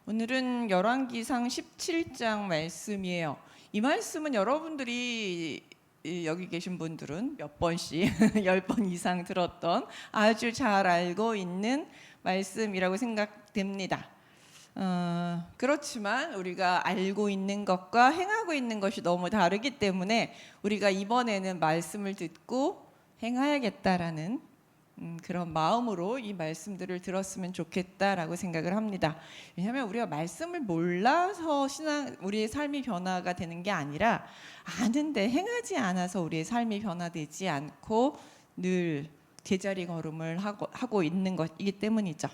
오늘은 열왕기상 17장 말씀이에요. 이 말씀은 여러분들이 여기 계신 분들은 몇 번씩 10번 이상 들었던 아주 잘 알고 있는 말씀이라고 생각됩니다. 그렇지만 우리가 알고 있는 것과 행하고 있는 것이 너무 다르기 때문에 우리가 이번에는 말씀을 듣고 행해야겠다라는 그런 마음으로 이 말씀들을 들었으면 좋겠다라고 생각을 합니다. 왜냐하면 우리가 말씀을 몰라서 우리의 삶이 변화가 되는 게 아니라 아는데 행하지 않아서 우리의 삶이 변화되지 않고 늘 제자리 걸음을 하고 있는 것이기 때문이죠.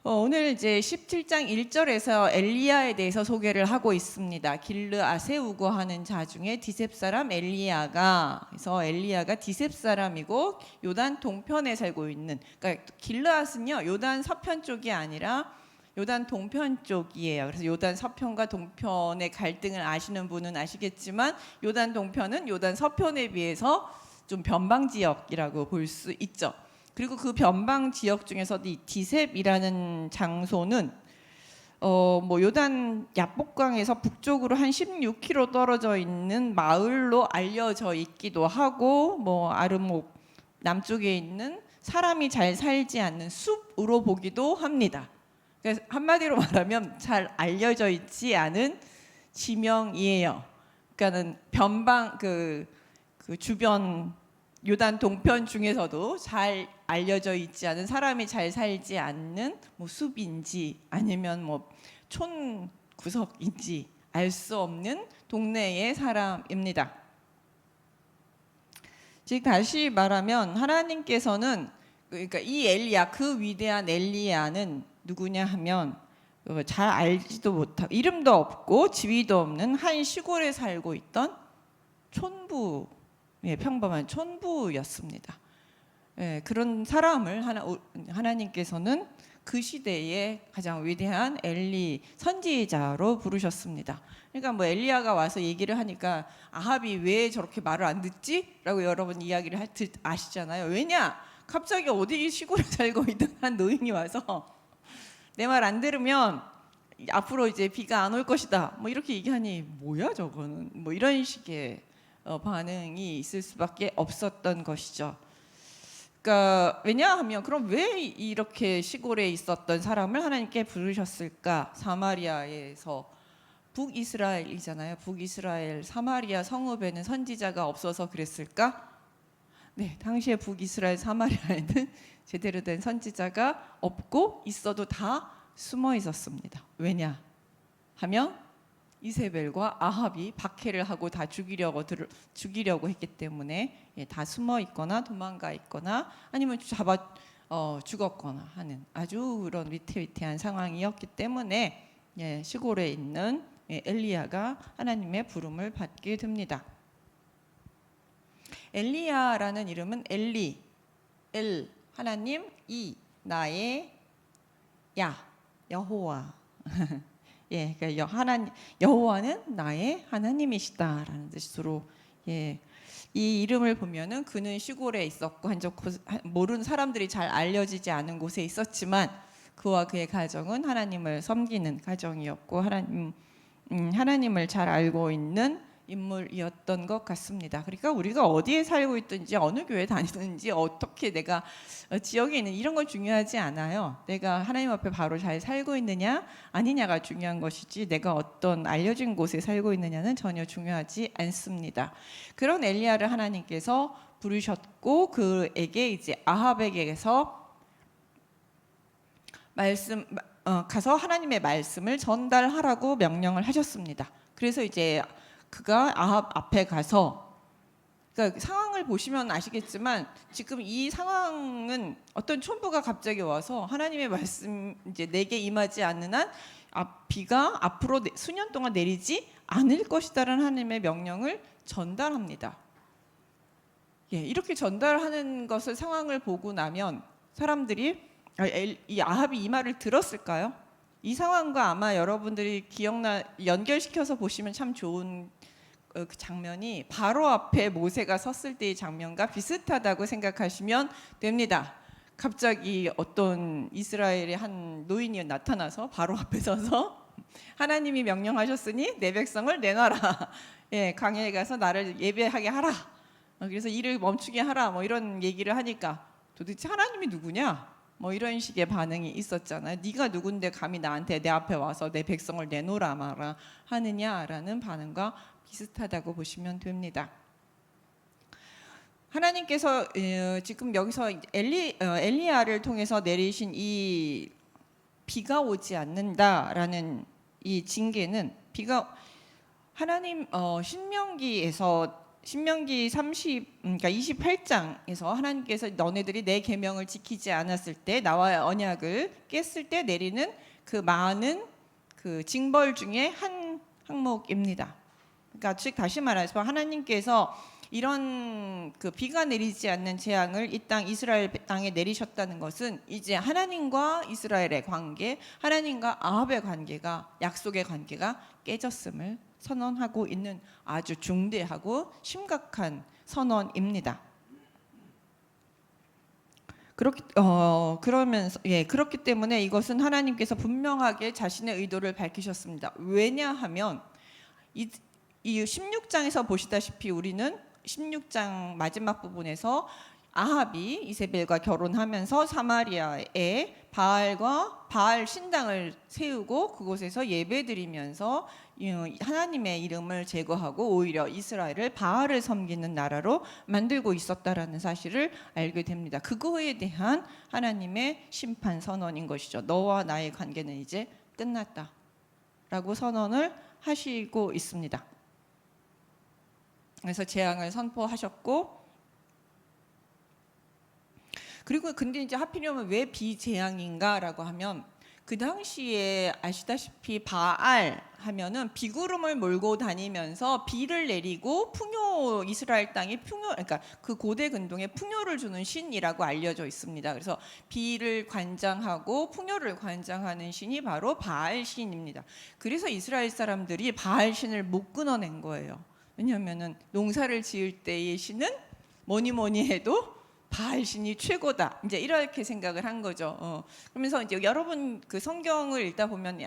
오늘 이제 17장 1절에서 엘리야에 대해서 소개를 하고 있습니다. 길르앗에 우거하는 자 중에 디셉 사람 엘리야가, 그래서 엘리야가 디셉 사람이고 요단 동편에 살고 있는, 그러니까 길르앗은요 요단 서편 쪽이 아니라 요단 동편 쪽이에요. 그래서 요단 서편과 동편의 갈등을 아시는 분은 아시겠지만 요단 동편은 요단 서편에 비해서 좀 변방 지역이라고 볼 수 있죠. 그리고 그 변방 지역 중에서도 이 디셉이라는 장소는 요단 야복강에서 북쪽으로 한 16km 떨어져 있는 마을로 알려져 있기도 하고, 아르목 남쪽에 있는 사람이 잘 살지 않는 숲으로 보기도 합니다. 그래서 한마디로 말하면 잘 알려져 있지 않은 지명이에요. 그러니까는 변방 그 주변 요단 동편 중에서도 잘 알려져 있지 않은, 사람이 잘 살지 않는 숲인지 아니면 촌 구석인지 알 수 없는 동네의 사람입니다. 즉 다시 말하면 하나님께서는, 그러니까 이 엘리야, 그 위대한 엘리야는 누구냐 하면 잘 알지도 못하고 이름도 없고 지위도 없는 한 시골에 살고 있던 촌부, 평범한 촌부였습니다. 그런 사람을 하나님께서는 그 시대의 가장 위대한 엘리 선지자로 부르셨습니다. 그러니까 엘리야가 와서 얘기를 하니까 아합이 왜 저렇게 말을 안 듣지? 라고 여러분 이야기를 아시잖아요. 왜냐? 갑자기 어디 시골에 살고 있던 한 노인이 와서 내 말 안 들으면 앞으로 이제 비가 안 올 것이다, 이렇게 얘기하니 뭐야 저거는, 이런 식의 반응이 있을 수밖에 없었던 것이죠. 그러니까 왜냐하면 그럼 왜 이렇게 시골에 있었던 사람을 하나님께 부르셨을까? 사마리아에서, 북이스라엘이잖아요. 북이스라엘 사마리아 성읍에는 선지자가 없어서 그랬을까? 네, 당시에 북이스라엘 사마리아에는 제대로 된 선지자가 없고 있어도 다 숨어 있었습니다. 왜냐 하면 이세벨과 아합이 박해를 하고 다 죽이려고 했기 때문에 다 숨어 있거나 도망가 있거나 아니면 죽었거나 하는 아주 그런 위태위태한 상황이었기 때문에 시골에 있는 엘리야가 하나님의 부름을 받게 됩니다. 엘리야라는 이름은 엘 하나님, 이 나의 야 여호와. 그러니까 여호와는 나의 하나님이시다라는 뜻으로, 이 이름을 보면은 그는 시골에 있었고 모르는 사람들이 잘 알려지지 않은 곳에 있었지만 그와 그의 가정은 하나님을 섬기는 가정이었고 하나님을 잘 알고 있는 인물이었던 것 같습니다. 그러니까 우리가 어디에 살고 있든지 어느 교회 다니든지 어떻게 내가 지역에 있는 이런 건 중요하지 않아요. 내가 하나님 앞에 바로 잘 살고 있느냐 아니냐가 중요한 것이지 내가 어떤 알려진 곳에 살고 있느냐는 전혀 중요하지 않습니다. 그런 엘리야를 하나님께서 부르셨고 그에게 이제 아합에게서 가서 하나님의 말씀을 전달하라고 명령을 하셨습니다. 그래서 이제 그가 아합 앞에 가서, 그러니까 상황을 보시면 아시겠지만 지금 이 상황은 어떤 촌부가 갑자기 와서 하나님의 말씀 이제 내게 임하지 않는 한 비가 앞으로 수년 동안 내리지 않을 것이다라는 하나님의 명령을 전달합니다. 이렇게 전달하는 것을 상황을 보고 나면 사람들이 이 아합이 이 말을 들었을까요? 이 상황과 아마 여러분들이 연결시켜서 보시면 참 좋은 그 장면이 바로 앞에 모세가 섰을 때의 장면과 비슷하다고 생각하시면 됩니다. 갑자기 어떤 이스라엘의 한 노인이 나타나서 바로 앞에 서서 하나님이 명령하셨으니 내 백성을 내놔라. 예, 광야에 가서 나를 예배하게 하라. 그래서 일을 멈추게 하라. 뭐 이런 얘기를 하니까 도대체 하나님이 누구냐? 뭐 이런 식의 반응이 있었잖아요. 네가 누군데 감히 나한테 내 앞에 와서 내 백성을 내놓으라 마라 하느냐라는 반응과 비슷하다고 보시면 됩니다. 하나님께서 지금 여기서 엘리야를 통해서 내리신 이 비가 오지 않는다라는 이 징계는 비가 하나님 신명기 28장에서 하나님께서 너네들이 내 계명을 지키지 않았을 때 나와의 언약을 깼을 때 내리는 그 많은 그 징벌 중에 한 항목입니다. 그러니까 즉 다시 말해서 하나님께서 이런 그 비가 내리지 않는 재앙을 이 땅 이스라엘 땅에 내리셨다는 것은 이제 하나님과 이스라엘의 관계, 하나님과 아합의 관계가 약속의 관계가 깨졌음을 선언하고 있는 아주 중대하고 심각한 선언입니다. 그렇기 때문에 이것은 하나님께서 분명하게 자신의 의도를 밝히셨습니다. 왜냐하면 이 16장에서 보시다시피 우리는 16장 마지막 부분에서 아합이 이세벨과 결혼하면서 사마리아에 바알 신당을 세우고 그곳에서 예배드리면서 하나님의 이름을 제거하고 오히려 이스라엘을 바알을 섬기는 나라로 만들고 있었다라는 사실을 알게 됩니다. 그거에 대한 하나님의 심판 선언인 것이죠. 너와 나의 관계는 이제 끝났다라고 선언을 하시고 있습니다. 그래서 재앙을 선포하셨고, 그리고 근데 이제 하필이면 왜 비재앙인가라고 하면 그 당시에 아시다시피 바알 하면은 비구름을 몰고 다니면서 비를 내리고 풍요, 이스라엘 땅에 풍요, 그러니까 그 고대 근동에 풍요를 주는 신이라고 알려져 있습니다. 그래서 비를 관장하고 풍요를 관장하는 신이 바로 바알 신입니다. 그래서 이스라엘 사람들이 바알 신을 못 끊어낸 거예요. 왜냐하면은 농사를 지을 때의 신은 뭐니 해도 바알 신이 최고다. 이제 이렇게 생각을 한 거죠. 그러면서 이제 여러분 그 성경을 읽다 보면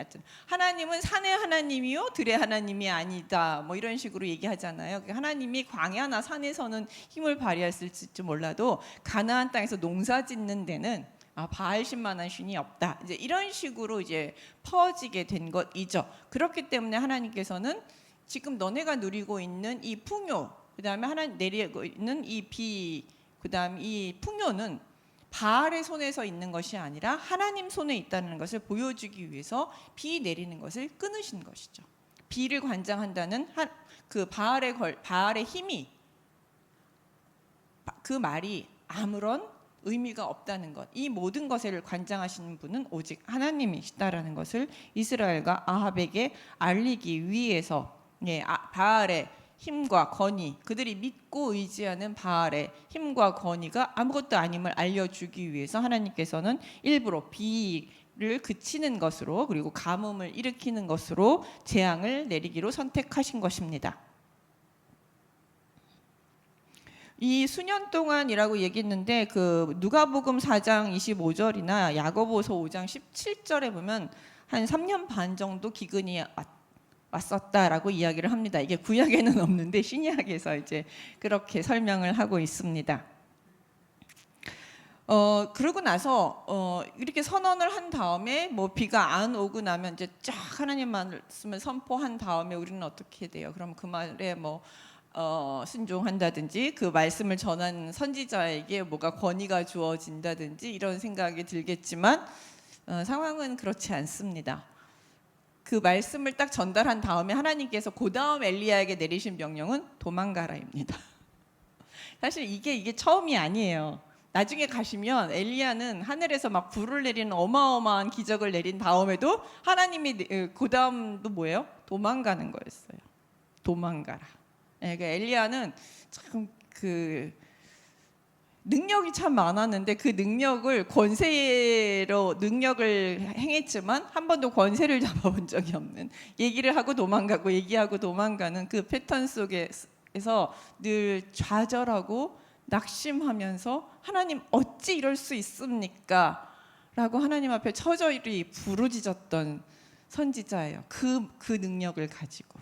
하나님은 산의 하나님이요 들의 하나님이 아니다. 뭐 이런 식으로 얘기하잖아요. 하나님이 광야나 산에서는 힘을 발휘했을지 몰라도 가나안 땅에서 농사 짓는 데는 바알 신만한 신이 없다. 이제 이런 식으로 이제 퍼지게 된 것이죠. 그렇기 때문에 하나님께서는 지금 너네가 누리고 있는 이 풍요, 그다음에 하나님 내리고 있는 이 비, 그다음 이 풍요는 바알의 손에서 있는 것이 아니라 하나님 손에 있다는 것을 보여주기 위해서 비 내리는 것을 끊으신 것이죠. 비를 관장한다는 그 바알의 힘이, 그 말이 아무런 의미가 없다는 것, 이 모든 것을 관장하시는 분은 오직 하나님이시다라는 것을 이스라엘과 아합에게 알리기 위해서 바알의 힘과 권위, 그들이 믿고 의지하는 바알의 힘과 권위가 아무것도 아님을 알려주기 위해서 하나님께서는 일부러 비를 그치는 것으로, 그리고 가뭄을 일으키는 것으로 재앙을 내리기로 선택하신 것입니다. 이 수년 동안이라고 얘기했는데 그 누가복음 4장 25절이나 야고보서 5장 17절에 보면 한 3년 반 정도 기근이 왔었다라고 이야기를 합니다. 이게 구약에는 없는데 신약에서 이제 그렇게 설명을 하고 있습니다. 그러고 나서 이렇게 선언을 한 다음에 뭐 비가 안 오고 나면 이제 쫙 하나님 말씀을 선포한 다음에 우리는 어떻게 돼요? 그럼 그 말에 뭐 순종한다든지 그 말씀을 전한 선지자에게 뭐가 권위가 주어진다든지 이런 생각이 들겠지만 상황은 그렇지 않습니다. 그 말씀을 딱 전달한 다음에 하나님께서 그 다음 엘리야에게 내리신 명령은 도망가라입니다. 사실 이게 처음이 아니에요. 나중에 가시면 엘리야는 하늘에서 막 불을 내리는 어마어마한 기적을 내린 다음에도 하나님이 그 다음도 뭐예요? 도망가는 거였어요. 도망가라. 그러니까 엘리야는 참 그 능력이 참 많았는데 그 능력을 능력을 행했지만 한 번도 권세를 잡아본 적이 없는, 얘기를 하고 도망가고 얘기하고 도망가는 그 패턴 속에서 늘 좌절하고 낙심하면서 하나님 어찌 이럴 수 있습니까? 라고 하나님 앞에 처절히 부르짖었던 선지자예요. 그 능력을 가지고.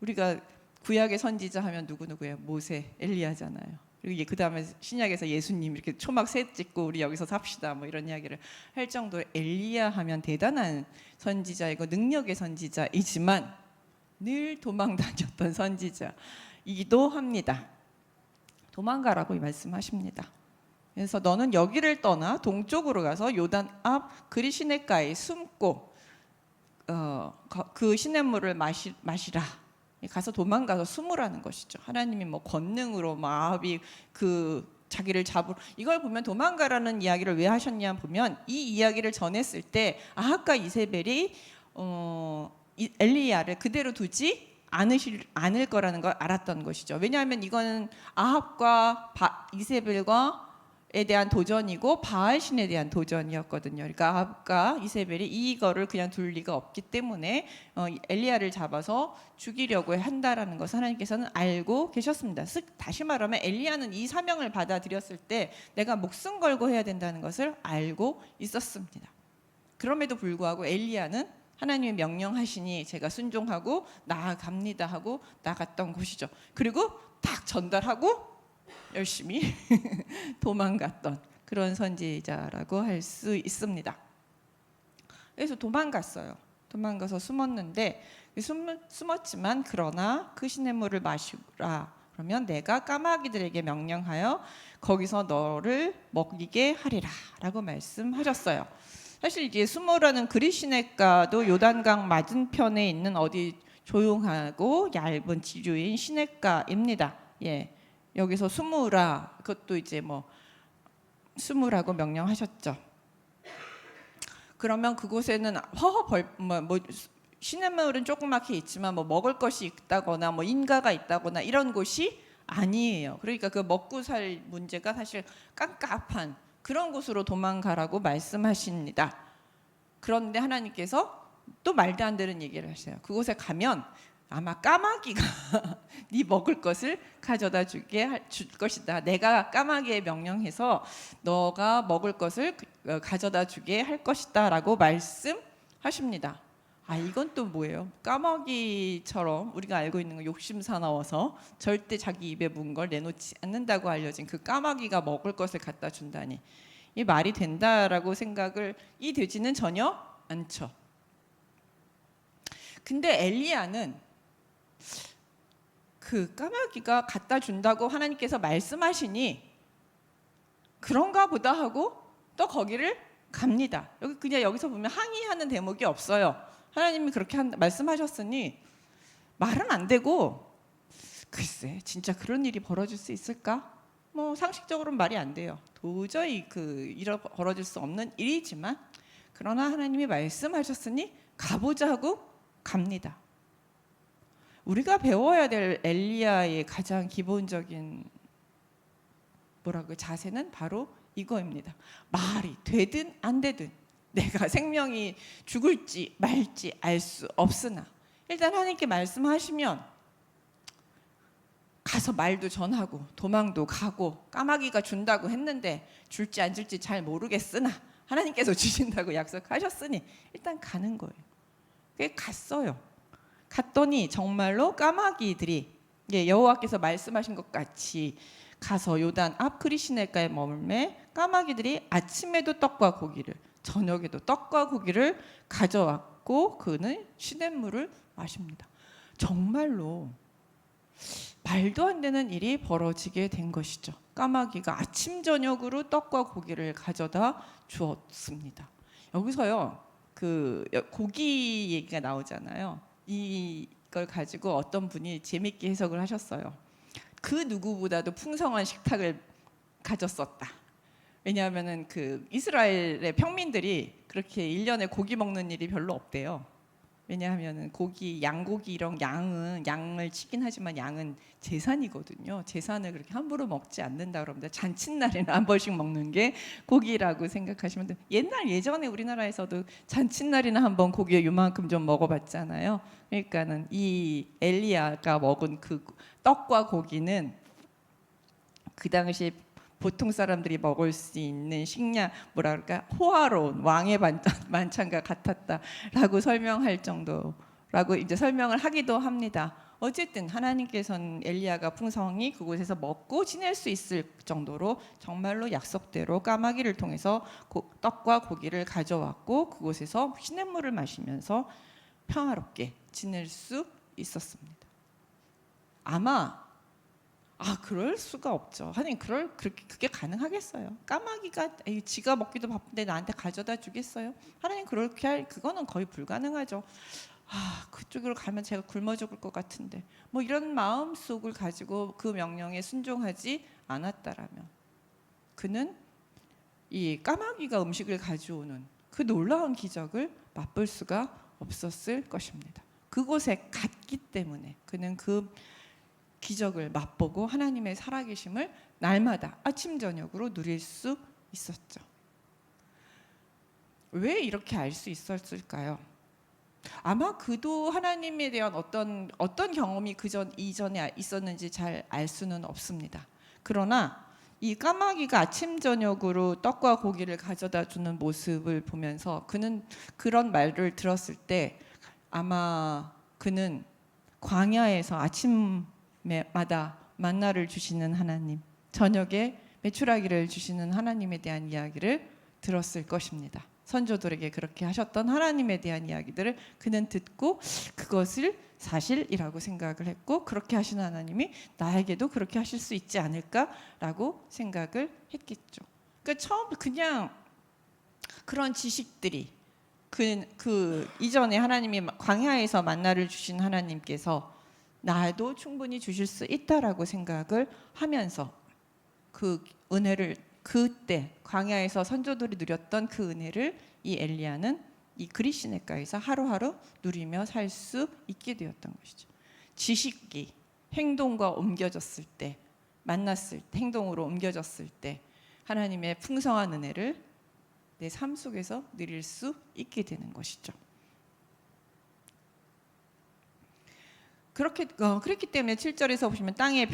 우리가 구약의 선지자 하면 누구예요? 모세, 엘리야잖아요. 그리고 그 다음에 신약에서 예수님 이렇게 초막 셋 찍고 우리 여기서 삽시다 뭐 이런 이야기를 할 정도로 엘리야 하면 대단한 선지자이고 능력의 선지자이지만 늘 도망 다녔던 선지자이기도 합니다. 도망가라고 말씀하십니다. 그래서 너는 여기를 떠나 동쪽으로 가서 요단 앞 그리 시냇가에 숨고 그 시냇물을 마시라. 가서 도망가서 숨으라는 것이죠. 하나님이 뭐 권능으로 아합이 자기를 잡으러 이걸 보면 도망가라는 이야기를 왜 하셨냐 보면 이 이야기를 전했을 때 아합과 이세벨이 엘리야를 그대로 두지 않을 거라는 걸 알았던 것이죠. 왜냐하면 이거는 아합과 이세벨과에 대한 도전이고 바알 신에 대한 도전이었거든요. 그러니까 아합과 이세벨이 이거를 그냥 둘 리가 없기 때문에 엘리야를 잡아서 죽이려고 한다라는 것을 하나님께서는 알고 계셨습니다. 다시 말하면 엘리야는 이 사명을 받아들였을 때 내가 목숨 걸고 해야 된다는 것을 알고 있었습니다. 그럼에도 불구하고 엘리야는 하나님이 명령하시니 제가 순종하고 나아갑니다 하고 나갔던 곳이죠. 그리고 딱 전달하고 열심히 도망갔던 그런 선지자라고 할 수 있습니다. 그래서 도망갔어요. 도망가서 숨었는데 숨었지만 그러나 그 시냇물을 마시라. 그러면 내가 까마귀들에게 명령하여 거기서 너를 먹이게 하리라 라고 말씀하셨어요. 사실 이제 수모라는 그리시냇가도 요단강 맞은편에 있는 어디 조용하고 얇은 지류인 시냇가입니다. 예, 여기서 수무라 그것도 이제 뭐 수무라고 명령하셨죠. 그러면 그곳에는 시냇물은 조그맣게 있지만 뭐 먹을 것이 있다거나 뭐 인가가 있다거나 이런 곳이 아니에요. 그러니까 그 먹고 살 문제가 사실 깝깝한 그런 곳으로 도망가라고 말씀하십니다. 그런데 하나님께서 또 말도 안 되는 얘기를 하세요. 그곳에 가면 아마 까마귀가 네 먹을 것을 가져다 줄 것이다. 내가 까마귀에 명령해서 너가 먹을 것을 가져다 주게 할 것이다 라고 말씀하십니다. 이건 또 뭐예요? 까마귀처럼 우리가 알고 있는 거 욕심 사나워서 절대 자기 입에 문 걸 내놓지 않는다고 알려진 그 까마귀가 먹을 것을 갖다 준다니 이 말이 된다라고 생각을 되지는 전혀 않죠. 근데 엘리야는 그 까마귀가 갖다 준다고 하나님께서 말씀하시니 그런가 보다 하고 또 거기를 갑니다. 그냥 여기서 보면 항의하는 대목이 없어요. 하나님이 그렇게 말씀하셨으니 말은 안 되고 글쎄 진짜 그런 일이 벌어질 수 있을까? 뭐 상식적으로는 말이 안 돼요. 도저히 벌어질 수 없는 일이지만 그러나 하나님이 말씀하셨으니 가보자 하고 갑니다. 우리가 배워야 될 엘리야의 가장 기본적인 자세는 바로 이거입니다. 말이 되든 안 되든 내가 생명이 죽을지 말지 알 수 없으나 일단 하나님께 말씀하시면 가서 말도 전하고 도망도 가고 까마귀가 준다고 했는데 줄지 안 줄지 잘 모르겠으나 하나님께서 주신다고 약속하셨으니 일단 가는 거예요. 갔어요. 갔더니 정말로 까마귀들이 여호와께서 말씀하신 것 같이 가서 요단 앞 그리시냇가에 머물매 까마귀들이 아침에도 떡과 고기를 저녁에도 떡과 고기를 가져왔고 그는 시냇물을 마십니다. 정말로 말도 안 되는 일이 벌어지게 된 것이죠. 까마귀가 아침 저녁으로 떡과 고기를 가져다 주었습니다. 여기서요 그 고기 얘기가 나오잖아요. 이걸 가지고 어떤 분이 재밌게 해석을 하셨어요. 그 누구보다도 풍성한 식탁을 가졌었다. 왜냐하면은 그 이스라엘의 평민들이 그렇게 1년에 고기 먹는 일이 별로 없대요. 왜냐하면은 양고기 이런 양을 치긴 하지만 양은 제산이거든요. 제산을 그렇게 함부로 먹지 않는다 그럽니다. 잔칫날에는 한 번씩 먹는 게 고기라고 생각하시면 돼요. 예전에 우리나라에서도 잔칫날이나 한 번 고기 요만큼 좀 먹어봤잖아요. 그러니까는 이 엘리야가 먹은 그 떡과 고기는 그 당시 보통 사람들이 먹을 수 있는 식량 뭐랄까 호화로운 왕의 만찬과 같았다라고 설명할 정도라고 이제 설명을 하기도 합니다. 어쨌든 하나님께서는 엘리야가 풍성히 그곳에서 먹고 지낼 수 있을 정도로 정말로 약속대로 까마귀를 통해서 떡과 고기를 가져왔고 그곳에서 시냇물을 마시면서 평화롭게 지낼 수 있었습니다. 아마 그럴 수가 없죠. 하나님 그게 가능하겠어요? 까마귀가 지가 먹기도 바쁜데 나한테 가져다 주겠어요? 하나님 그거는 거의 불가능하죠. 그쪽으로 가면 제가 굶어 죽을 것 같은데 뭐 이런 마음속을 가지고 그 명령에 순종하지 않았다라면 그는 이 까마귀가 음식을 가져오는 그 놀라운 기적을 맛볼 수가 없었을 것입니다. 그곳에 갔기 때문에 그는 그 기적을 맛보고 하나님의 살아계심을 날마다 아침 저녁으로 누릴 수 있었죠. 왜 이렇게 알 수 있었을까요? 아마 그도 하나님에 대한 어떤 경험이 이전에 있었는지 잘 알 수는 없습니다. 그러나 이 까마귀가 아침 저녁으로 떡과 고기를 가져다 주는 모습을 보면서 그는 그런 말을 들었을 때 아마 그는 광야에서 아침마다 만나를 주시는 하나님, 저녁에 메추라기를 주시는 하나님에 대한 이야기를 들었을 것입니다. 선조들에게 그렇게 하셨던 하나님에 대한 이야기들을 그는 듣고 그것을 사실이라고 생각을 했고 그렇게 하시는 하나님이 나에게도 그렇게 하실 수 있지 않을까라고 생각을 했겠죠. 그러니까 처음 그냥 그런 지식들이 그 이전에 하나님이 광야에서 만나를 주신 하나님께서 나도 충분히 주실 수 있다라고 생각을 하면서 그 은혜를 그때 광야에서 선조들이 누렸던 그 은혜를 이 엘리야는 이 그릿시냇가에서 하루하루 누리며 살 수 있게 되었던 것이죠. 지식이 행동과 옮겨졌을 때, 만났을 때, 행동으로 옮겨졌을 때 하나님의 풍성한 은혜를 내 삶 속에서 누릴 수 있게 되는 것이죠. 그렇기 때문에 7절에서 보시면 땅에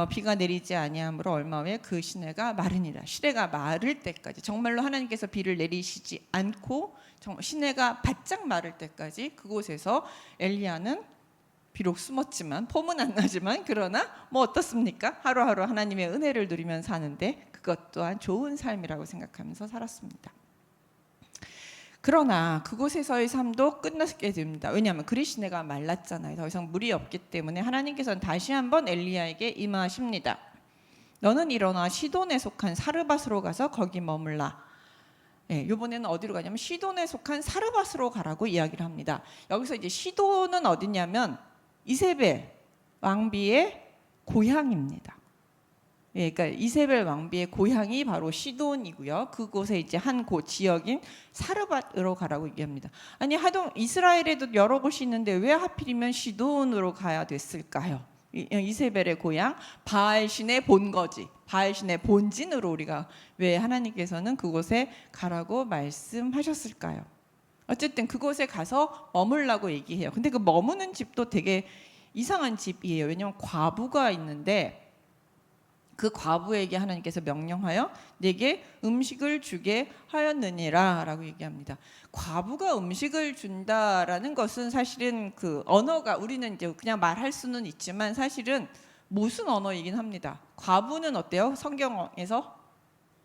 비가 내리지 아니함으로 얼마 후에 그 시내가 마르니라. 시내가 마를 때까지 정말로 하나님께서 비를 내리시지 않고 시내가 바짝 마를 때까지 그곳에서 엘리야는 비록 숨었지만 폼은 안 나지만 그러나 뭐 어떻습니까? 하루하루 하나님의 은혜를 누리면서 사는데 그것 또한 좋은 삶이라고 생각하면서 살았습니다. 그러나 그곳에서의 삶도 끝났게 됩니다. 왜냐하면 그릿시내가 말랐잖아요. 더 이상 물이 없기 때문에 하나님께서는 다시 한번 엘리야에게 임하십니다. 너는 일어나 시돈에 속한 사르밧으로 가서 거기 머물라. 이번에는 어디로 가냐면 시돈에 속한 사르밧으로 가라고 이야기를 합니다. 여기서 이제 시돈은 어디냐면 이세벨 왕비의 고향입니다. 그러니까 이세벨 왕비의 고향이 바로 시돈이고요. 그곳에 이제 한 지역인 사르밧으로 가라고 얘기합니다. 아니 하동 이스라엘에도 여러 곳이 있는데 왜 하필이면 시돈으로 가야 됐을까요? 이세벨의 고향 바알신의 본거지, 바알신의 본진으로 우리가 왜 하나님께서는 그곳에 가라고 말씀하셨을까요? 어쨌든 그곳에 가서 머물라고 얘기해요. 근데 그 머무는 집도 되게 이상한 집이에요. 왜냐하면 과부가 있는데 그 과부에게 하나님께서 명령하여 내게 음식을 주게 하였느니라 라고 얘기합니다. 과부가 음식을 준다라는 것은 사실은 그 언어가 우리는 이제 그냥 말할 수는 있지만 사실은 무슨 언어이긴 합니다. 과부는 어때요? 성경에서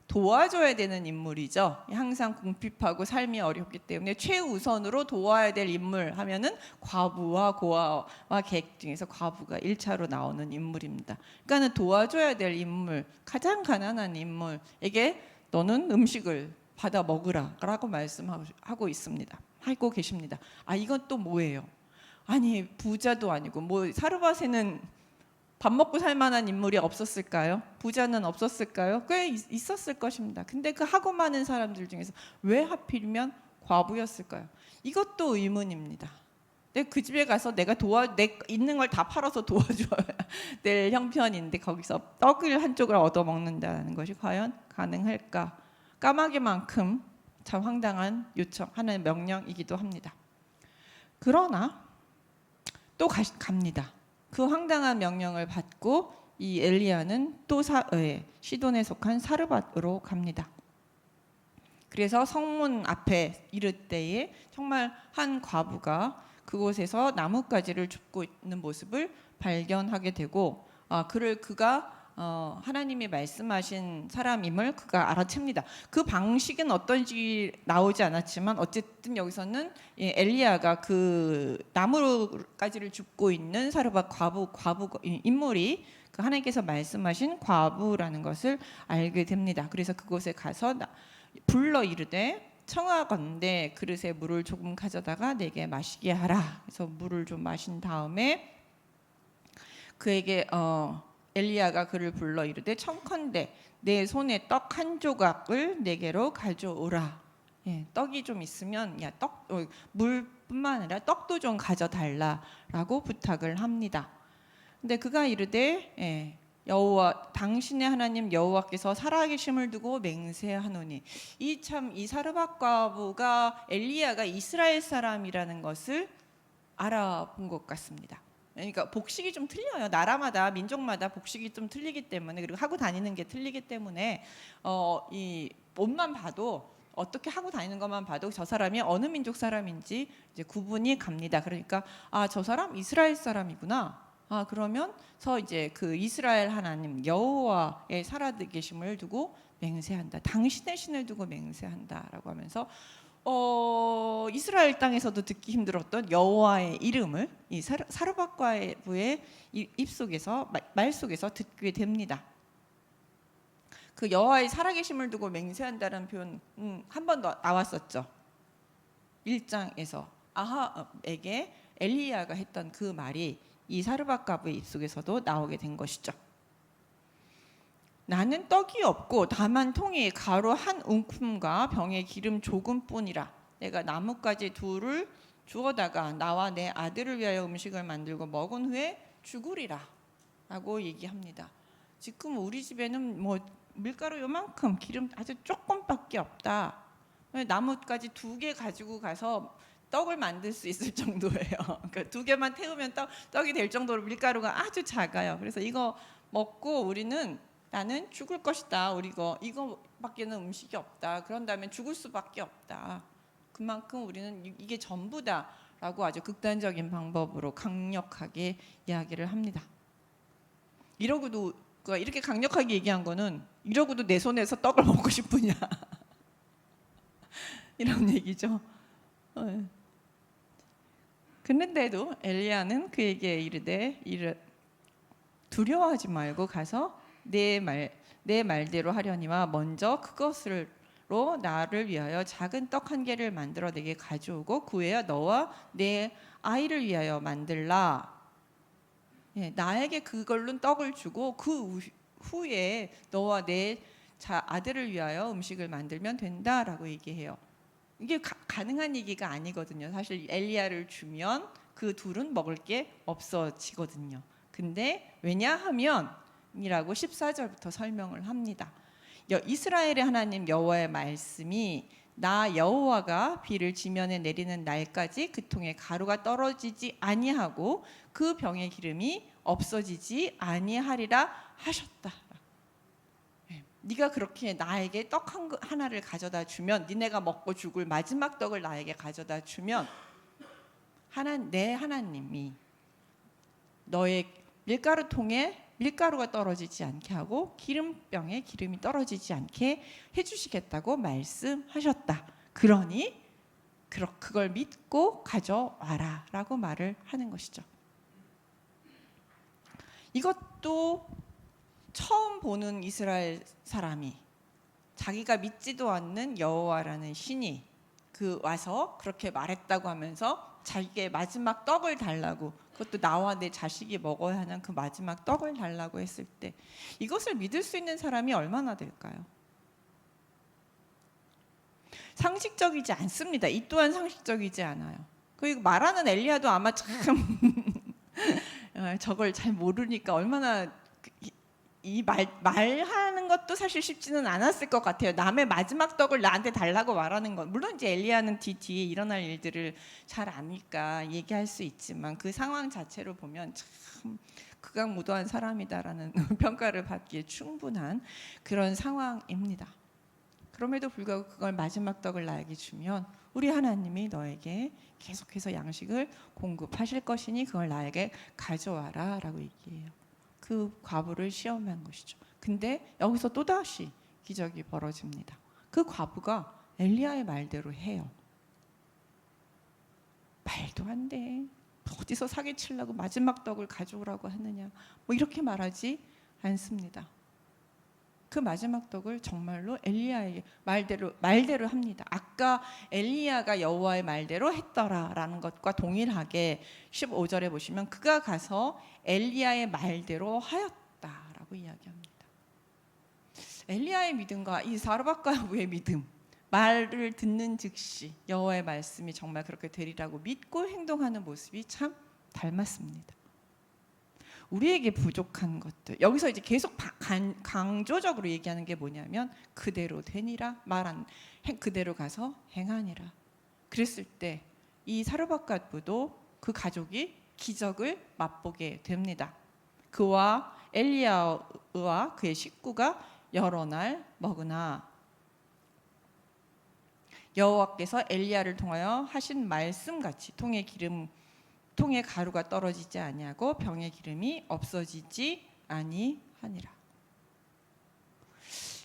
도와줘야 되는 인물이죠. 항상 궁핍하고 삶이 어렵기 때문에 최우선으로 도와야 될 인물 하면은 과부와 고아와 객 중에서 과부가 1차로 나오는 인물입니다. 그러니까는 도와줘야 될 인물, 가장 가난한 인물에게 너는 음식을 받아 먹으라라고 말씀하고 있습니다. 하고 계십니다. 이건 또 뭐예요? 아니 부자도 아니고 뭐 사르밧에는 밥 먹고 살 만한 인물이 없었을까요? 부자는 없었을까요? 꽤 있었을 것입니다. 근데 그 하고 많은 사람들 중에서 왜 하필이면 과부였을까요? 이것도 의문입니다. 그 집에 가서 내가 있는 걸 다 팔아서 도와줘야 될 형편인데 거기서 떡을 한쪽을 얻어 먹는다는 것이 과연 가능할까? 까마귀만큼 참 황당한 요청하는 명령이기도 합니다. 그러나 또 갑니다. 그 황당한 명령을 받고 이 엘리야는 또 시돈에 속한 사르밧으로 갑니다. 그래서 성문 앞에 이를 때에 정말 한 과부가 그곳에서 나뭇가지를 줍고 있는 모습을 발견하게 되고, 그가 하나님이 말씀하신 사람임을 그가 알아챕니다. 그 방식은 어떤지 나오지 않았지만 어쨌든 여기서는 엘리야가 그 나무가지를 줍고 있는 사르밧 과부 인물이 그 하나님께서 말씀하신 과부라는 것을 알게 됩니다. 그래서 그곳에 가서 불러 이르되 청하건대 그릇에 물을 조금 가져다가 내게 마시게 하라. 그래서 물을 좀 마신 다음에 그에게 엘리야가 그를 불러 이르되 청컨대 내 손에 떡 한 조각을 내게로 가져오라. 떡이 좀 있으면 물뿐만 아니라 떡도 좀 가져달라라고 부탁을 합니다. 근데 그가 이르되 여호와 당신의 하나님 여호와께서 살아계심을 두고 맹세하노니, 이 사르밧 과부가 엘리야가 이스라엘 사람이라는 것을 알아본 것 같습니다. 그러니까 복식이 좀 틀려요. 나라마다 민족마다 복식이 좀 틀리기 때문에, 그리고 하고 다니는 게 틀리기 때문에 이 옷만 봐도, 어떻게 하고 다니는 것만 봐도 저 사람이 어느 민족 사람인지 이제 구분이 갑니다. 그러니까 저 사람 이스라엘 사람이구나. 그러면서 이제 그 이스라엘 하나님 여호와의 살아계심을 두고 맹세한다. 당신의 신을 두고 맹세한다라고 하면서 이스라엘 땅에서도 듣기 힘들었던 여호와의 이름을 이 사르밧 과부의 입속에서 말 속에서 듣게 됩니다. 그 여호와의 살아계심을 두고 맹세한다는 표현 한 번 더 나왔었죠. 1장에서 아합에게 엘리야가 했던 그 말이 이 사르밧 과부의 입속에서도 나오게 된 것이죠. 나는 떡이 없고 다만 통에 가루 한 움큼과 병에 기름 조금뿐이라. 내가 나뭇가지 둘을 주워다가 나와 내 아들을 위하여 음식을 만들고 먹은 후에 죽으리라 라고 얘기합니다. 지금 우리 집에는 뭐 밀가루 요만큼, 기름 아주 조금밖에 없다. 나뭇가지 2개 가지고 가서 떡을 만들 수 있을 정도예요. 그러니까 2개만 태우면 떡이 될 정도로 밀가루가 아주 작아요. 그래서 이거 먹고 나는 죽을 것이다. 이거밖에는 음식이 없다. 그런 다음에 죽을 수밖에 없다. 그만큼 우리는 이게 전부다라고 아주 극단적인 방법으로 강력하게 이야기를 합니다. 이러고도 이렇게 강력하게 얘기한 거는, 이러고도 내 손에서 떡을 먹고 싶으냐 이런 얘기죠. 그런데도 엘리야는 그에게 이르되 두려워하지 말고 가서 내 말대로 하려니와 먼저 그것으로 나를 위하여 작은 떡 1개를 만들어 내게 가져오고 그 후에야 너와 내 아이를 위하여 만들라. 나에게 그걸로 떡을 주고 그 후에 너와 내 아들을 위하여 음식을 만들면 된다라고 얘기해요. 이게 가능한 얘기가 아니거든요. 사실 엘리야를 주면 그 둘은 먹을 게 없어지거든요. 근데 왜냐하면 이라고 14절부터 설명을 합니다. 이스라엘의 하나님 여호와의 말씀이 나 여호와가 비를 지면에 내리는 날까지 그 통에 가루가 떨어지지 아니하고 그 병의 기름이 없어지지 아니하리라 하셨다. 네가 그렇게 나에게 떡 하나를 가져다 주면, 니네가 먹고 죽을 마지막 떡을 나에게 가져다 주면 내 하나님이 너의 밀가루통에 밀가루가 떨어지지 않게 하고 기름병에 기름이 떨어지지 않게 해주시겠다고 말씀하셨다. 그러니 그걸 믿고 가져와라 라고 말을 하는 것이죠. 이것도 처음 보는 이스라엘 사람이, 자기가 믿지도 않는 여호와라는 신이 와서 그렇게 말했다고 하면서 자기의 마지막 떡을 달라고, 그것도 나와 내 자식이 먹어야 하는 그 마지막 떡을 달라고 했을 때 이것을 믿을 수 있는 사람이 얼마나 될까요? 상식적이지 않습니다. 이 또한 상식적이지 않아요. 그리고 말하는 엘리야도 아마 참 저걸 잘 모르니까 얼마나 말하는 것도 사실 쉽지는 않았을 것 같아요. 남의 마지막 떡을 나한테 달라고 말하는 건, 물론 이제 엘리야는 뒤에 일어날 일들을 잘 아니까 얘기할 수 있지만 그 상황 자체로 보면 참 극악무도한 사람이다라는 평가를 받기에 충분한 그런 상황입니다. 그럼에도 불구하고 그걸 마지막 떡을 나에게 주면 우리 하나님이 너에게 계속해서 양식을 공급하실 것이니 그걸 나에게 가져와라 라고 얘기해요. 그 과부를 시험한 것이죠. 근데 여기서 또다시 기적이 벌어집니다. 그 과부가 엘리야의 말대로 해요. 말도 안 돼. 어디서 사기치려고 마지막 떡을 가져오라고 하느냐. 뭐 이렇게 말하지 않습니다. 그 마지막 떡을 정말로 엘리야의 말대로 합니다. 아까 엘리야가 여호와의 말대로 했더라라는 것과 동일하게 15절에 보시면 그가 가서 엘리야의 말대로 하였다라고 이야기합니다. 엘리야의 믿음과 이 사르밧가부의 믿음, 말을 듣는 즉시 여호와의 말씀이 정말 그렇게 되리라고 믿고 행동하는 모습이 참 닮았습니다. 우리에게 부족한 것들, 여기서 이제 계속 강조적으로 얘기하는 게 뭐냐면 그대로 되니라, 그대로 가서 행하니라. 그랬을 때 이 사르밧가부도 그 가족이 기적을 맛보게 됩니다. 그와 엘리야와 그의 식구가 여러 날 먹으나 여호와께서 엘리야를 통하여 하신 말씀같이 통에 가루가 떨어지지 아니하고 병의 기름이 없어지지 아니하니라.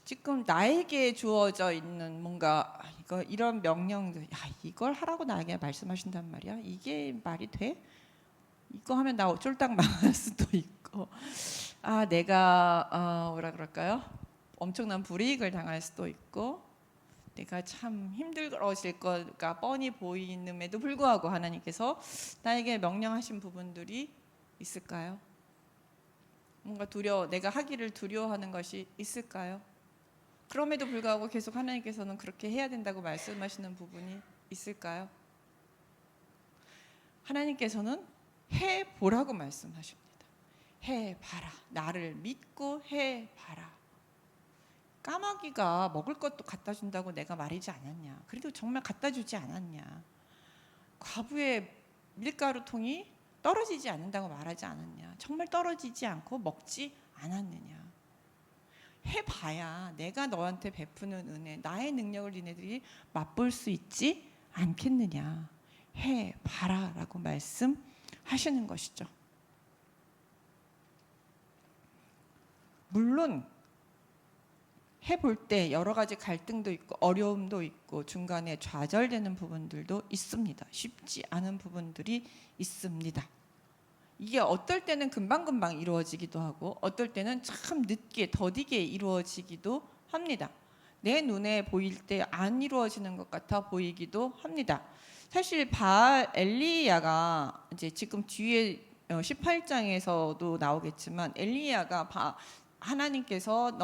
지금 나에게 주어져 있는 뭔가 이런 명령들, 이걸 하라고 나에게 말씀하신단 말이야. 이게 말이 돼? 이거 하면 나 쫄딱 망할 수도 있고, 내가 뭐라 그럴까요? 엄청난 불이익을 당할 수도 있고, 내가 참 힘들어질 거가 뻔히 보이는에도 불구하고 하나님께서 나에게 명령하신 부분들이 있을까요? 뭔가 내가 하기를 두려워하는 것이 있을까요? 그럼에도 불구하고 계속 하나님께서는 그렇게 해야 된다고 말씀하시는 부분이 있을까요? 하나님께서는 해보라고 말씀하십니다. 해봐라. 나를 믿고 해봐라. 까마귀가 먹을 것도 갖다 준다고 내가 말이지 않았냐? 그래도 정말 갖다 주지 않았냐? 과부의 밀가루통이 떨어지지 않는다고 말하지 않았냐? 정말 떨어지지 않고 먹지 않았느냐? 해봐야 내가 너한테 베푸는 은혜, 나의 능력을 니네들이 맛볼 수 있지 않겠느냐? 해봐라 라고 말씀하시는 것이죠. 물론 해볼 때 여러 가지 갈등도 있고 어려움도 있고 중간에 좌절되는 부분들도 있습니다. 쉽지 않은 부분들이 있습니다. 이게 어떨 때는 금방금방 이루어지기도 하고 어떨 때는 참 늦게 더디게 이루어지기도 합니다. 내 눈에 보일 때 안 이루어지는 것 같아 보이기도 합니다. 사실 엘리야가 이제 지금 뒤에 18장에서도 나오겠지만 엘리야가 하나님께서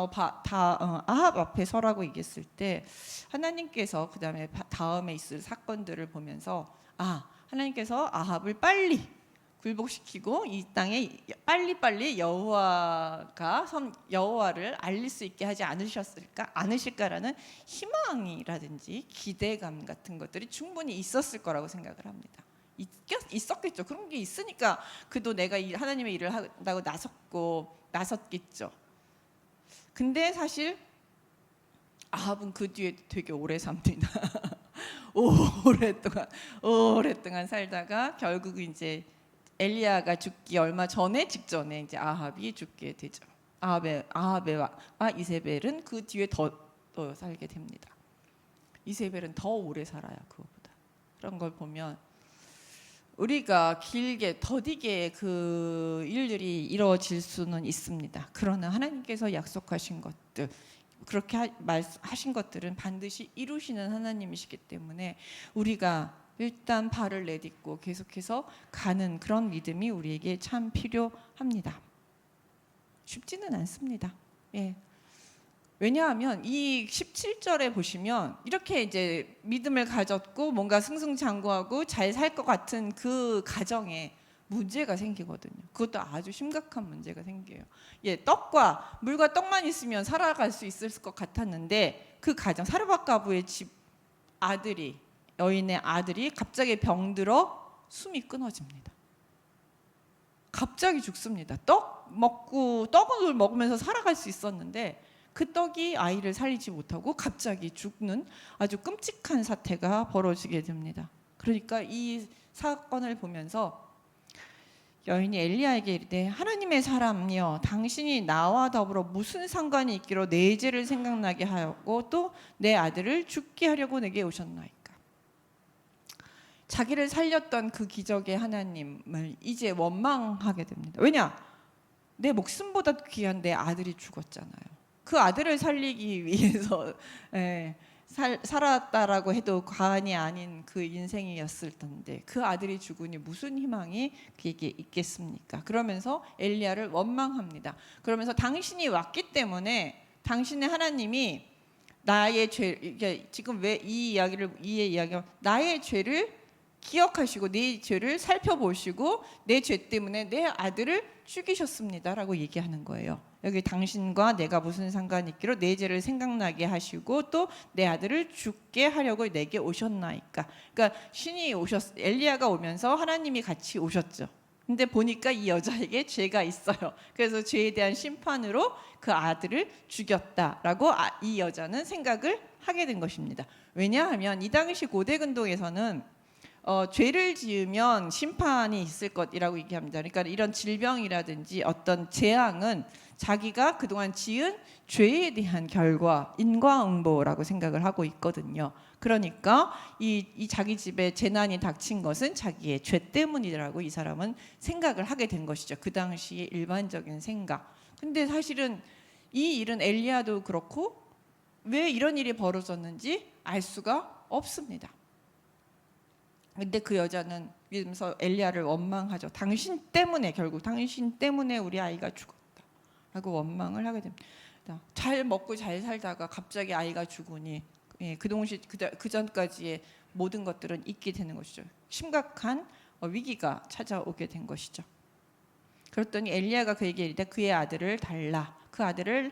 아합 앞에 서라고 얘기했을 때 하나님께서 그 다음에 있을 사건들을 보면서 하나님께서 아합을 빨리 굴복시키고 이 땅에 빨리빨리 여호와를 알릴 수 있게 하지 않으실까라는 희망이라든지 기대감 같은 것들이 충분히 있었을 거라고 생각을 합니다. 있었겠죠. 그런 게 있으니까 그도 내가 하나님의 일을 한다고 나섰겠죠. 근데 사실 아합은 그 뒤에 되게 오래 삽니다. 오랫동안 살다가 결국 이제 엘리야가 죽기 얼마 직전에 이제 아합이 죽게 되죠. 아합과 이세벨은 그 뒤에 더 살게 됩니다. 이세벨은 더 오래 살아요, 그거보다. 그런 걸 보면 우리가 길게 더디게 그 일들이 이루어질 수는 있습니다. 그러나 하나님께서 약속하신 것들, 그렇게 하신 것들은 반드시 이루시는 하나님이시기 때문에 우리가 일단 발을 내딛고 계속해서 가는 그런 믿음이 우리에게 참 필요합니다. 쉽지는 않습니다. 왜냐하면 이 17절에 보시면 이렇게 이제 믿음을 가졌고 뭔가 승승장구하고 잘 살 것 같은 그 가정에 문제가 생기거든요. 그것도 아주 심각한 문제가 생겨요. 물과 떡만 있으면 살아갈 수 있을 것 같았는데 그 가정 사르밧가부의 집 여인의 아들이 갑자기 병들어 숨이 끊어집니다. 갑자기 죽습니다. 떡을 먹으면서 살아갈 수 있었는데 그 떡이 아이를 살리지 못하고 갑자기 죽는 아주 끔찍한 사태가 벌어지게 됩니다. 그러니까 이 사건을 보면서 여인이 엘리야에게 이르되 하나님의 사람이여 당신이 나와 더불어 무슨 상관이 있기로 내 죄를 생각나게 하였고 또 내 아들을 죽게 하려고 내게 오셨나이까. 자기를 살렸던 그 기적의 하나님을 이제 원망하게 됩니다. 왜냐? 내 목숨보다 귀한 내 아들이 죽었잖아요. 그 아들을 살리기 위해서 살았다라고 해도 과언이 아닌 그 인생이었을 텐데 그 아들이 죽으니 무슨 희망이 그에게 있겠습니까? 그러면서 엘리야를 원망합니다. 그러면서 당신이 왔기 때문에 당신의 하나님이 나의 죄, 지금 왜 이 이야기가 나의 죄를 기억하시고 내 죄를 살펴보시고 내 죄 때문에 내 아들을 죽이셨습니다라고 얘기하는 거예요. 여기 당신과 내가 무슨 상관이 있기로 내 죄를 생각나게 하시고 또 내 아들을 죽게 하려고 내게 오셨나이까. 그러니까 엘리야가 오면서 하나님이 같이 오셨죠. 근데 보니까 이 여자에게 죄가 있어요. 그래서 죄에 대한 심판으로 그 아들을 죽였다라고 이 여자는 생각을 하게 된 것입니다. 왜냐하면 이 당시 고대 근동에서는 죄를 지으면 심판이 있을 것이라고 얘기합니다. 그러니까 이런 질병이라든지 어떤 재앙은 자기가 그동안 지은 죄에 대한 결과, 인과응보라고 생각을 하고 있거든요. 그러니까 이 자기 집에 재난이 닥친 것은 자기의 죄 때문이라고 이 사람은 생각을 하게 된 것이죠. 그 당시의 일반적인 생각. 근데 사실은 이 일은 엘리야도 그렇고 왜 이런 일이 벌어졌는지 알 수가 없습니다. 근데 그 여자는 믿으면서 엘리야를 원망하죠. 결국 당신 때문에 우리 아이가 죽었다라고 원망을 하게 됩니다. 잘 먹고 잘 살다가 갑자기 아이가 죽으니 그 전까지의 모든 것들은 잊게 되는 것이죠. 심각한 위기가 찾아오게 된 것이죠. 그랬더니 엘리야가 그에게 이르되 그의 아들을 달라. 그 아들을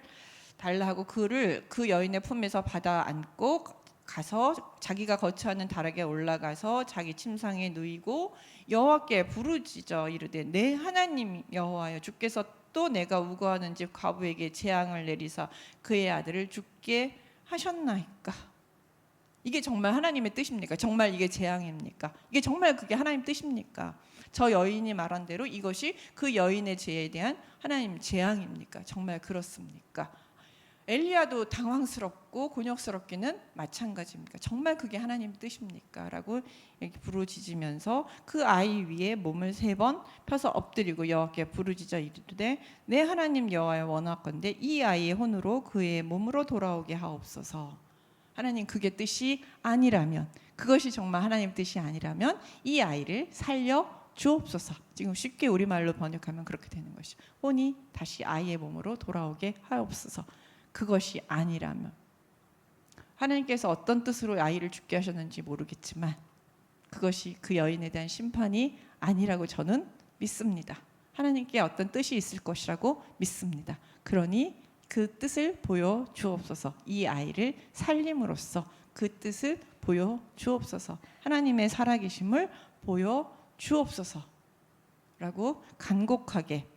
달라 하고 그를 그 여인의 품에서 받아 안고 가서 자기가 거처하는 다락에 올라가서 자기 침상에 누이고 여호와께 부르짖어 이르되 내 하나님 여호와여 주께서 또 내가 우거하는 집 과부에게 재앙을 내리사 그의 아들을 죽게 하셨나이까. 이게 정말 하나님의 뜻입니까? 정말 이게 재앙입니까? 이게 정말 그게 하나님 뜻입니까? 저 여인이 말한 대로 이것이 그 여인의 죄에 대한 하나님 재앙입니까? 정말 그렇습니까? 엘리야도 당황스럽고 곤욕스럽기는 마찬가지입니까? 정말 그게 하나님 뜻입니까? 라고 이렇게 부르짖으면서 그 아이 위에 몸을 3번 펴서 엎드리고 여호와께 부르짖어 이르되 내 하나님 여호와여 원하건대 이 아이의 혼으로 그의 몸으로 돌아오게 하옵소서. 하나님 그게 뜻이 아니라면, 그것이 정말 하나님 뜻이 아니라면 이 아이를 살려 주옵소서. 지금 쉽게 우리말로 번역하면 그렇게 되는 것이죠. 혼이 다시 아이의 몸으로 돌아오게 하옵소서. 그것이 아니라면, 하나님께서 어떤 뜻으로 아이를 죽게 하셨는지 모르겠지만 그것이 그 여인에 대한 심판이 아니라고 저는 믿습니다. 하나님께 어떤 뜻이 있을 것이라고 믿습니다. 그러니 그 뜻을 보여 주옵소서. 이 아이를 살림으로써 그 뜻을 보여 주옵소서. 하나님의 살아계심을 보여 주옵소서 라고 간곡하게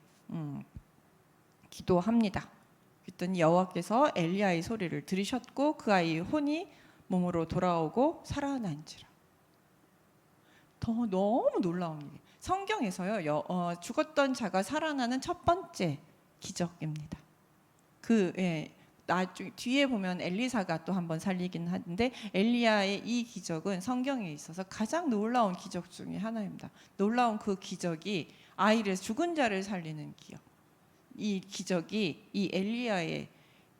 기도합니다. 그랬더니 여호와께서 엘리야의 소리를 들으셨고 그 아이의 혼이 몸으로 돌아오고 살아난지라. 너무 놀라운 일이에요. 성경에서요 죽었던 자가 살아나는 첫 번째 기적입니다. 나중에 뒤에 보면 엘리사가 또 한번 살리긴 하는데 엘리야의 이 기적은 성경에 있어서 가장 놀라운 기적 중에 하나입니다. 놀라운 그 기적이 죽은 자를 살리는 기적. 이 기적이 이 엘리야의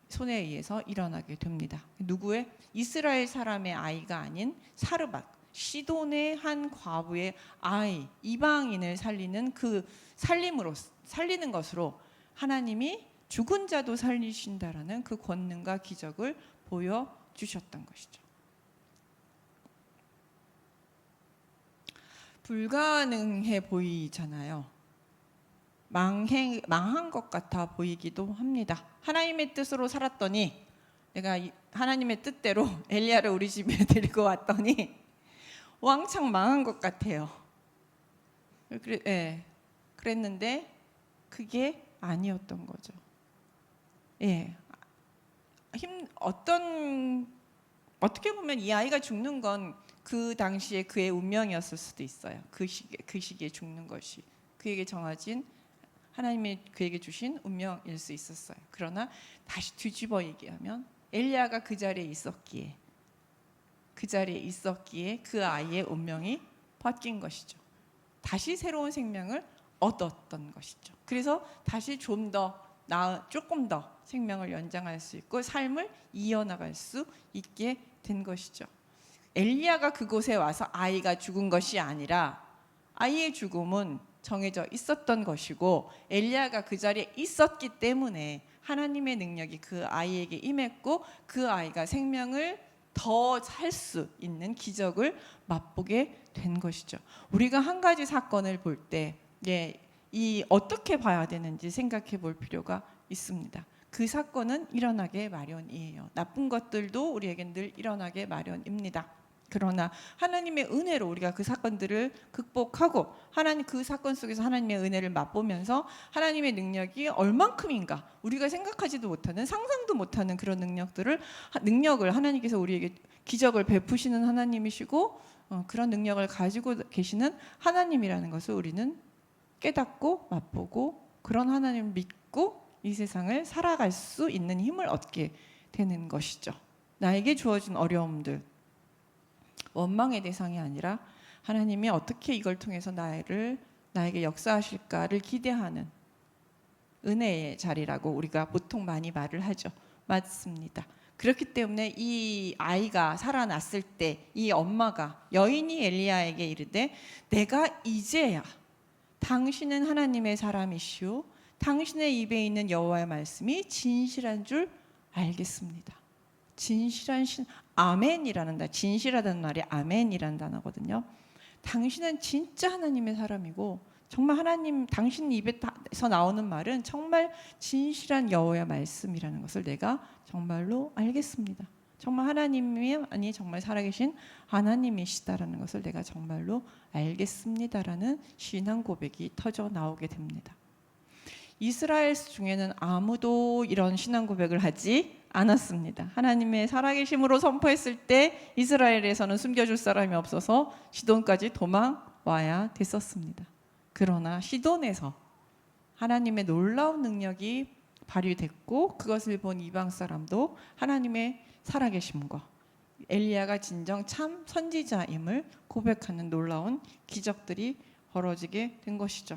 손에 의해서 일어나게 됩니다. 누구의? 이스라엘 사람의 아이가 아닌 사르밧, 시돈의 한 과부의 아이, 이방인을 살리는 그 살리는 것으로 하나님이 죽은 자도 살리신다라는 그 권능과 기적을 보여주셨던 것이죠. 불가능해 보이잖아요. 망한 것 같아 보이기도 합니다. 하나님의 뜻으로 살았더니 내가 하나님의 뜻대로 엘리야를 우리 집에 데리고 왔더니 왕창 망한 것 같아요. 그랬는데 그게 아니었던 거죠. 예, 어떻게 보면 이 아이가 죽는 건 그 당시에 그의 운명이었을 수도 있어요. 그 시기에 죽는 것이 그에게 정해진 하나님이 그에게 주신 운명일 수 있었어요. 그러나 다시 뒤집어 얘기하면 엘리야가 그 자리에 있었기에 그 아이의 운명이 바뀐 것이죠. 다시 새로운 생명을 얻었던 것이죠. 그래서 다시 조금 더 생명을 연장할 수 있고 삶을 이어나갈 수 있게 된 것이죠. 엘리야가 그곳에 와서 아이가 죽은 것이 아니라 아이의 죽음은 정해져 있었던 것이고 엘리야가 그 자리에 있었기 때문에 하나님의 능력이 그 아이에게 임했고 그 아이가 생명을 더 살 수 있는 기적을 맛보게 된 것이죠. 우리가 한 가지 사건을 볼 때 이 어떻게 봐야 되는지 생각해 볼 필요가 있습니다. 그 사건은 일어나게 마련이에요. 나쁜 것들도 우리에겐 늘 일어나게 마련입니다. 그러나 하나님의 은혜로 우리가 그 사건들을 극복하고 하나님 그 사건 속에서 하나님의 은혜를 맛보면서 하나님의 능력이 얼만큼인가 우리가 생각하지도 못하는 상상도 못하는 그런 능력을 하나님께서 우리에게 기적을 베푸시는 하나님이시고 그런 능력을 가지고 계시는 하나님이라는 것을 우리는 깨닫고 맛보고 그런 하나님을 믿고 이 세상을 살아갈 수 있는 힘을 얻게 되는 것이죠. 나에게 주어진 어려움들 원망의 대상이 아니라 하나님이 어떻게 이걸 통해서 나에게 역사하실까를 기대하는 은혜의 자리라고 우리가 보통 많이 말을 하죠. 맞습니다. 그렇기 때문에 이 아이가 살아났을 때 이 엄마가 여인이 엘리야에게 이르되 내가 이제야 당신은 하나님의 사람이시오 당신의 입에 있는 여호와의 말씀이 진실한 줄 알겠습니다. 진실한 아멘이라는 단, 진실하다는 말이 아멘이라는 단어거든요. 당신은 진짜 하나님의 사람이고 정말 하나님 당신 입에서 나오는 말은 정말 진실한 여호와의 말씀이라는 것을 내가 정말로 알겠습니다. 정말 하나님이 정말 살아계신 하나님이시다라는 것을 내가 정말로 알겠습니다라는 신앙 고백이 터져 나오게 됩니다. 이스라엘 중에는 아무도 이런 신앙 고백을 하지 않았습니다. 하나님의 살아계심으로 선포했을 때 이스라엘에서는 숨겨줄 사람이 없어서 시돈까지 도망와야 됐었습니다. 그러나 시돈에서 하나님의 놀라운 능력이 발휘됐고 그것을 본 이방 사람도 하나님의 살아계심과 엘리야가 진정 참 선지자임을 고백하는 놀라운 기적들이 벌어지게 된 것이죠.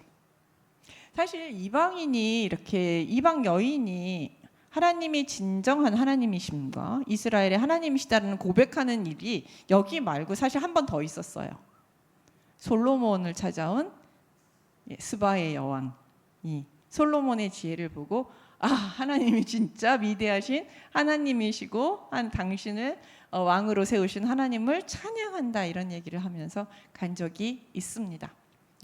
사실 이방 여인이 하나님이 진정한 하나님이심과 이스라엘의 하나님이시다는 고백하는 일이 여기 말고 사실 한 번 더 있었어요. 솔로몬을 찾아온 스바의 여왕이 솔로몬의 지혜를 보고 하나님이 진짜 위대하신 하나님이시고 당신을 왕으로 세우신 하나님을 찬양한다 이런 얘기를 하면서 간 적이 있습니다.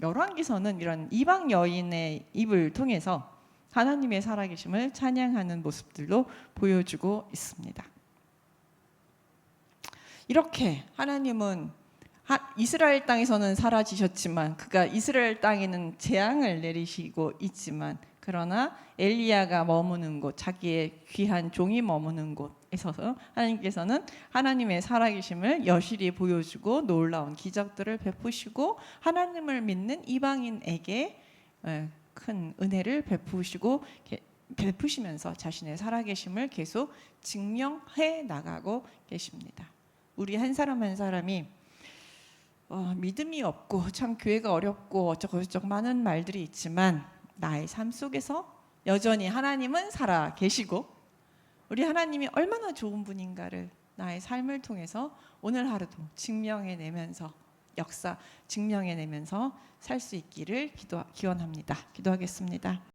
열왕기서는 이런 이방 여인의 입을 통해서 하나님의 살아계심을 찬양하는 모습들로 보여주고 있습니다. 이렇게 하나님은 이스라엘 땅에서는 사라지셨지만 그가 이스라엘 땅에는 재앙을 내리시고 있지만 그러나 엘리야가 머무는 곳 자기의 귀한 종이 머무는 곳에서 하나님께서는 하나님의 살아계심을 여실히 보여주고 놀라운 기적들을 베푸시고 하나님을 믿는 이방인에게 큰 은혜를 베푸시면서 자신의 살아계심을 계속 증명해 나가고 계십니다. 우리 한 사람 한 사람이 믿음이 없고 참 교회가 어렵고 어쩌고저쩌고 많은 말들이 있지만 나의 삶 속에서 여전히 하나님은 살아 계시고 우리 하나님이 얼마나 좋은 분인가를 나의 삶을 통해서 오늘 하루도 증명해내면서 살 수 있기를 기원합니다. 기도하겠습니다.